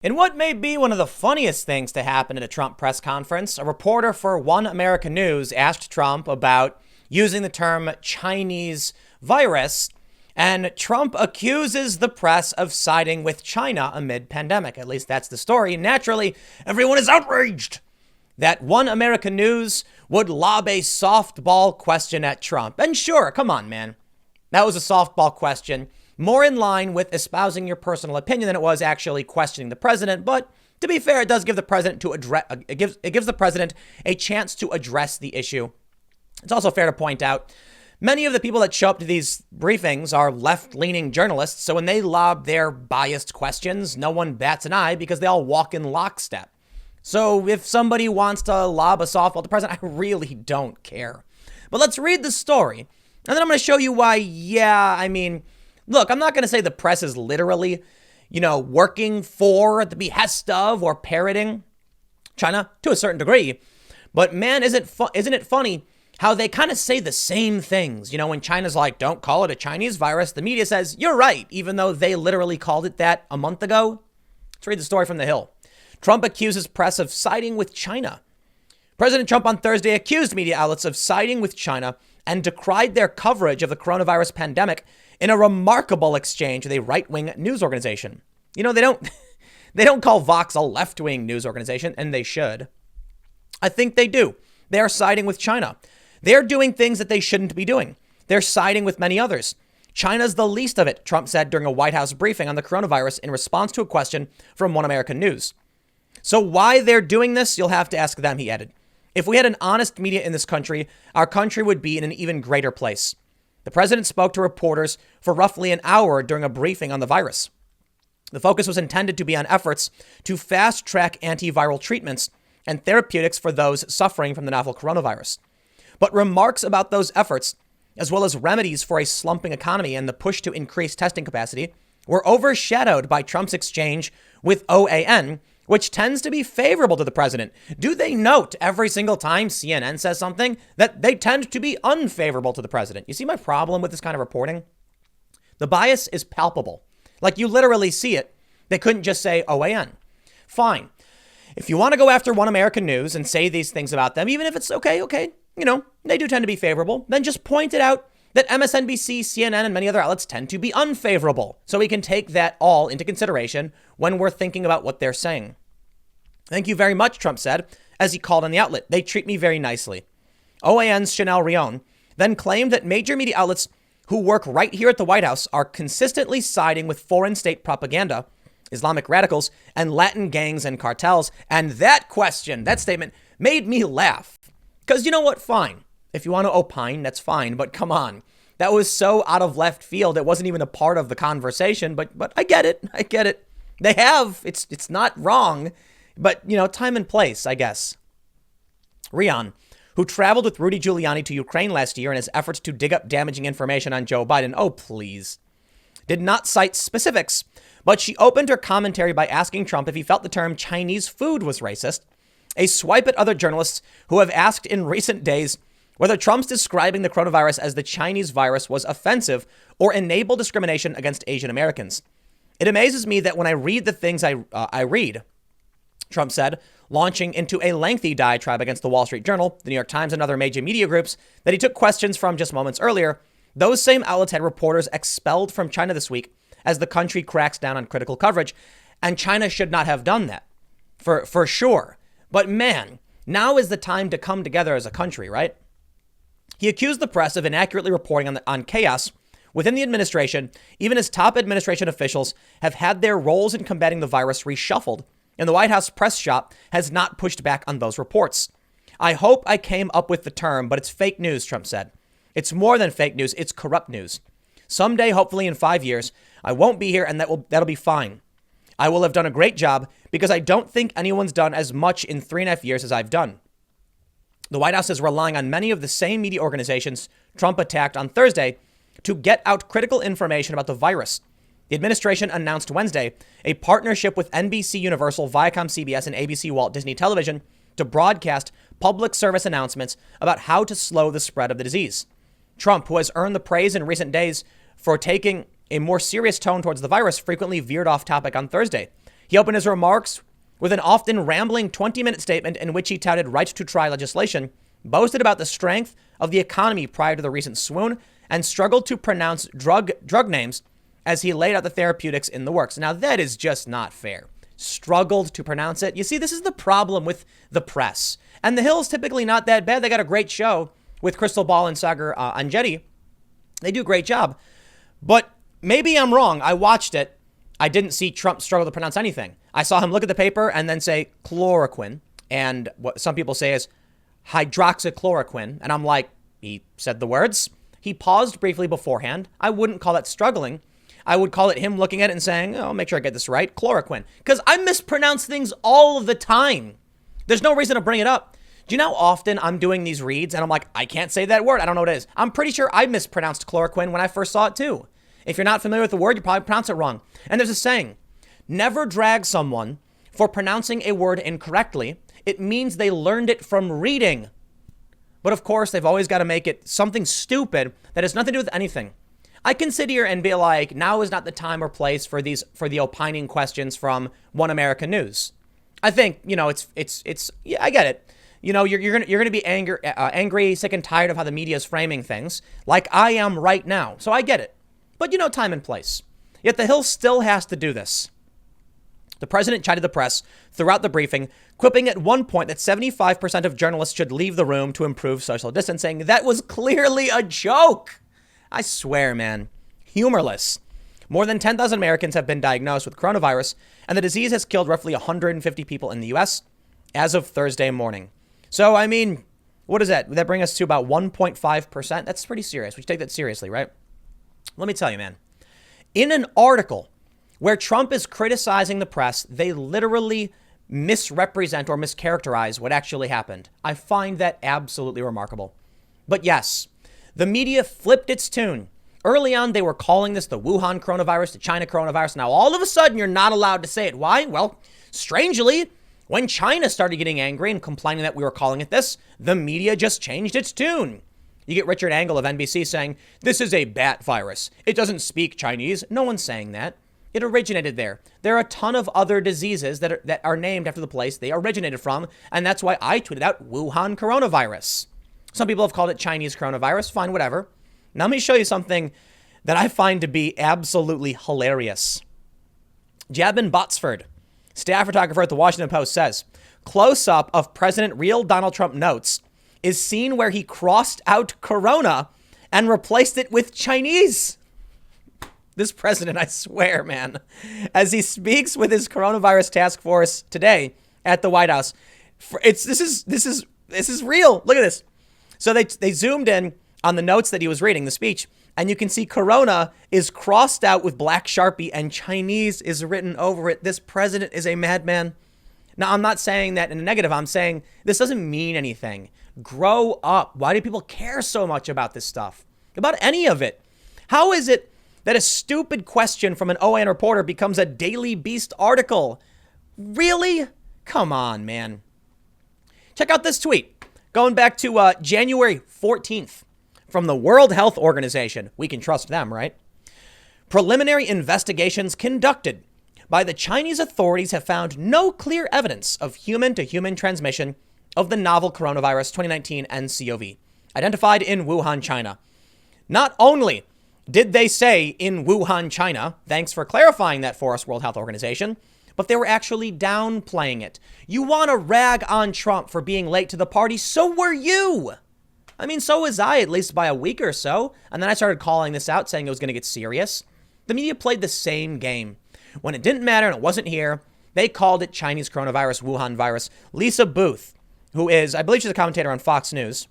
In what may be one of the funniest things to happen at a Trump press conference, a reporter for One American News asked Trump about using the term Chinese virus, and Trump accuses the press of siding with China amid pandemic. At least that's the story. Naturally, everyone is outraged that One American News would lob a softball question at Trump. And sure, come on, man. That was a softball question, more in line with espousing your personal opinion than it was actually questioning the president. But to be fair, it does give the president it gives the president a chance to address the issue. It's also fair to point out many of the people that show up to these briefings are left-leaning journalists. So when they lob their biased questions, no one bats an eye because they all walk in lockstep. So if somebody wants to lob a softball at the president, I really don't care. But let's read the story. And then I'm going to show you why, look, I'm not going to say the press is literally, working for, at the behest of, or parroting China to a certain degree. But man, isn't it funny how they kind of say the same things? When China's like, don't call it a Chinese virus, the media says, you're right, even though they literally called it that a month ago. Let's read the story from The Hill. Trump accuses press of siding with China. President Trump on Thursday accused media outlets of siding with China and decried their coverage of the coronavirus pandemic in a remarkable exchange with a right-wing news organization. They don't call Vox a left-wing news organization, and they should. I think they do. They are siding with China. They're doing things that they shouldn't be doing. They're siding with many others. China's the least of it, Trump said during a White House briefing on the coronavirus in response to a question from One American News. So why they're doing this, you'll have to ask them, he added. If we had an honest media in this country, our country would be in an even greater place. The president spoke to reporters for roughly an hour during a briefing on the virus. The focus was intended to be on efforts to fast-track antiviral treatments and therapeutics for those suffering from the novel coronavirus. But remarks about those efforts, as well as remedies for a slumping economy and the push to increase testing capacity, were overshadowed by Trump's exchange with OAN, which tends to be favorable to the president. Do they note every single time CNN says something that they tend to be unfavorable to the president? You see my problem with this kind of reporting? The bias is palpable. Like you literally see it. They couldn't just say OAN. Fine. If you want to go after One American News and say these things about them, even if it's okay, they do tend to be favorable, then just point it out that MSNBC, CNN, and many other outlets tend to be unfavorable. So we can take that all into consideration when we're thinking about what they're saying. Thank you very much, Trump said, as he called on the outlet. They treat me very nicely. OAN's Chanel Rion then claimed that major media outlets who work right here at the White House are consistently siding with foreign state propaganda, Islamic radicals, and Latin gangs and cartels. And that statement made me laugh. Because you know what? Fine. If you want to opine, that's fine. But come on. That was so out of left field. It wasn't even a part of the conversation. But I get it. They have. It's not wrong. But, time and place, I guess. Rion, who traveled with Rudy Giuliani to Ukraine last year in his efforts to dig up damaging information on Joe Biden, did not cite specifics, but she opened her commentary by asking Trump if he felt the term Chinese food was racist, a swipe at other journalists who have asked in recent days whether Trump's describing the coronavirus as the Chinese virus was offensive or enable discrimination against Asian Americans. It amazes me that when I read the things I read, Trump said, launching into a lengthy diatribe against the Wall Street Journal, the New York Times, and other major media groups that he took questions from just moments earlier. Those same outlets had reporters expelled from China this week as the country cracks down on critical coverage. And China should not have done that, for sure. But man, now is the time to come together as a country, right? He accused the press of inaccurately reporting on chaos within the administration, even as top administration officials have had their roles in combating the virus reshuffled. And the White House press shop has not pushed back on those reports. I hope I came up with the term, but it's fake news, Trump said. It's more than fake news. It's corrupt news. Someday, hopefully in 5 years, I won't be here and that'll be fine. I will have done a great job because I don't think anyone's done as much in 3.5 years as I've done. The White House is relying on many of the same media organizations Trump attacked on Thursday to get out critical information about the virus. The administration announced Wednesday a partnership with NBC Universal, Viacom CBS, and ABC Walt Disney Television to broadcast public service announcements about how to slow the spread of the disease. Trump, who has earned the praise in recent days for taking a more serious tone towards the virus, frequently veered off topic on Thursday. He opened his remarks with an often rambling 20-minute statement in which he touted right to try legislation, boasted about the strength of the economy prior to the recent swoon, and struggled to pronounce drug names as he laid out the therapeutics in the works. Now, that is just not fair. Struggled to pronounce it. You see, this is the problem with the press. And The Hill's typically not that bad. They got a great show with Crystal Ball and Sagar Anjeti. They do a great job. But maybe I'm wrong. I watched it. I didn't see Trump struggle to pronounce anything. I saw him look at the paper and then say chloroquine. And what some people say is hydroxychloroquine. And I'm like, he said the words. He paused briefly beforehand. I wouldn't call that struggling. I would call it him looking at it and saying, oh, make sure I get this right. Chloroquine. Because I mispronounce things all of the time. There's no reason to bring it up. Do you know how often I'm doing these reads and I'm like, I can't say that word. I don't know what it is. I'm pretty sure I mispronounced chloroquine when I first saw it too. If you're not familiar with the word, you probably pronounce it wrong. And there's a saying, never drag someone for pronouncing a word incorrectly. It means they learned it from reading. But of course, they've always got to make it something stupid that has nothing to do with anything. I can sit here and be like, now is not the time or place for the opining questions from One America News. I think, it's yeah, I get it. You're gonna be angry, sick and tired of how the media is framing things, like I am right now. So I get it. But time and place. Yet the Hill still has to do this. The president chided the press throughout the briefing, quipping at one point that 75% of journalists should leave the room to improve social distancing. That was clearly a joke. I swear, man. Humorless. More than 10,000 Americans have been diagnosed with coronavirus, and the disease has killed roughly 150 people in the U.S. as of Thursday morning. So, I mean, what is that? Would that bring us to about 1.5%? That's pretty serious. We should take that seriously, right? Let me tell you, man. In an article where Trump is criticizing the press, they literally misrepresent or mischaracterize what actually happened. I find that absolutely remarkable. But yes, the media flipped its tune. Early on, they were calling this the Wuhan coronavirus, the China coronavirus. Now, all of a sudden, you're not allowed to say it. Why? Well, strangely, when China started getting angry and complaining that we were calling it this, the media just changed its tune. You get Richard Engel of NBC saying, this is a bat virus. It doesn't speak Chinese. No one's saying that. It originated there. There are a ton of other diseases that are named after the place they originated from, and that's why I tweeted out Wuhan coronavirus. Some people have called it Chinese coronavirus. Fine, whatever. Now let me show you something that I find to be absolutely hilarious. Jabin Botsford, staff photographer at the Washington Post, says, close-up of President real Donald Trump notes is seen where he crossed out corona and replaced it with Chinese. This president, I swear, man, as he speaks with his coronavirus task force today at the White House, this is real. Look at this. So they zoomed in on the notes that he was reading, the speech, and you can see corona is crossed out with black Sharpie and Chinese is written over it. This president is a madman. Now, I'm not saying that in a negative. I'm saying this doesn't mean anything. Grow up. Why do people care so much about this stuff? About any of it? How is it that a stupid question from an OAN reporter becomes a Daily Beast article? Really? Come on, man. Check out this tweet. Going back to January 14th from the World Health Organization. We can trust them, right? Preliminary investigations conducted by the Chinese authorities have found no clear evidence of human-to-human transmission of the novel coronavirus 2019 nCoV, identified in Wuhan, China. Not only did they say in Wuhan, China, thanks for clarifying that for us, World Health Organization, but they were actually downplaying it. You want to rag on Trump for being late to the party? So were you. I mean, so was I, at least by a week or so. And then I started calling this out, saying it was going to get serious. The media played the same game. When it didn't matter and it wasn't here, they called it Chinese coronavirus, Wuhan virus. Lisa Booth, who is, I believe she's a commentator on Fox News,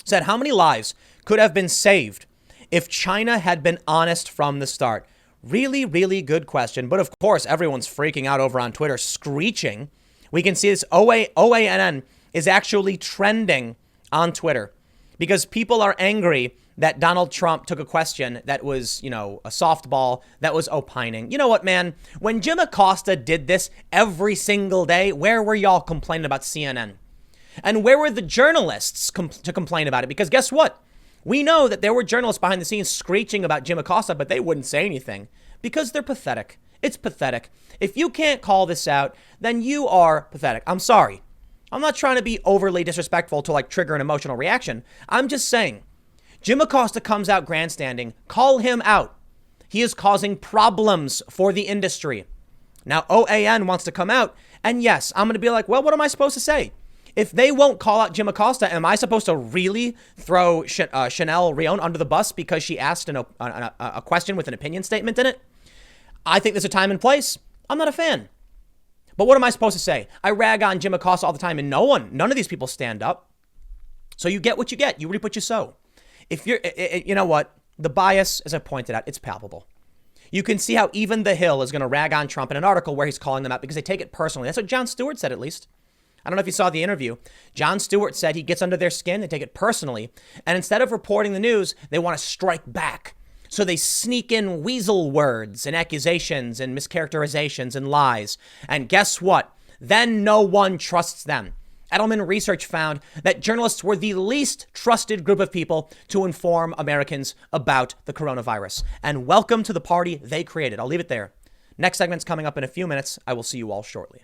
said how many lives could have been saved if China had been honest from the start? Really, really good question. But of course, everyone's freaking out over on Twitter, screeching. We can see this OANN is actually trending on Twitter because people are angry that Donald Trump took a question that was, a softball that was opining. You know what, man? When Jim Acosta did this every single day, where were y'all complaining about CNN? And where were the journalists to complain about it? Because guess what? We know that there were journalists behind the scenes screeching about Jim Acosta, but they wouldn't say anything because they're pathetic. It's pathetic. If you can't call this out, then you are pathetic. I'm sorry. I'm not trying to be overly disrespectful to like trigger an emotional reaction. I'm just saying, Jim Acosta comes out grandstanding. Call him out. He is causing problems for the industry. Now, OAN wants to come out. And yes, I'm going to be like, well, what am I supposed to say? If they won't call out Jim Acosta, am I supposed to really throw Chanel Rion under the bus because she asked a question with an opinion statement in it? I think there's a time and place. I'm not a fan. But what am I supposed to say? I rag on Jim Acosta all the time and none of these people stand up. So you get what you get. You reap what you sow. If you're, you know what? The bias, as I pointed out, it's palpable. You can see how even The Hill is going to rag on Trump in an article where he's calling them out because they take it personally. That's what Jon Stewart said, at least. I don't know if you saw the interview. Jon Stewart said he gets under their skin, they take it personally. And instead of reporting the news, they want to strike back. So they sneak in weasel words and accusations and mischaracterizations and lies. And guess what? Then no one trusts them. Edelman research found that journalists were the least trusted group of people to inform Americans about the coronavirus. And welcome to the party they created. I'll leave it there. Next segment's coming up in a few minutes. I will see you all shortly.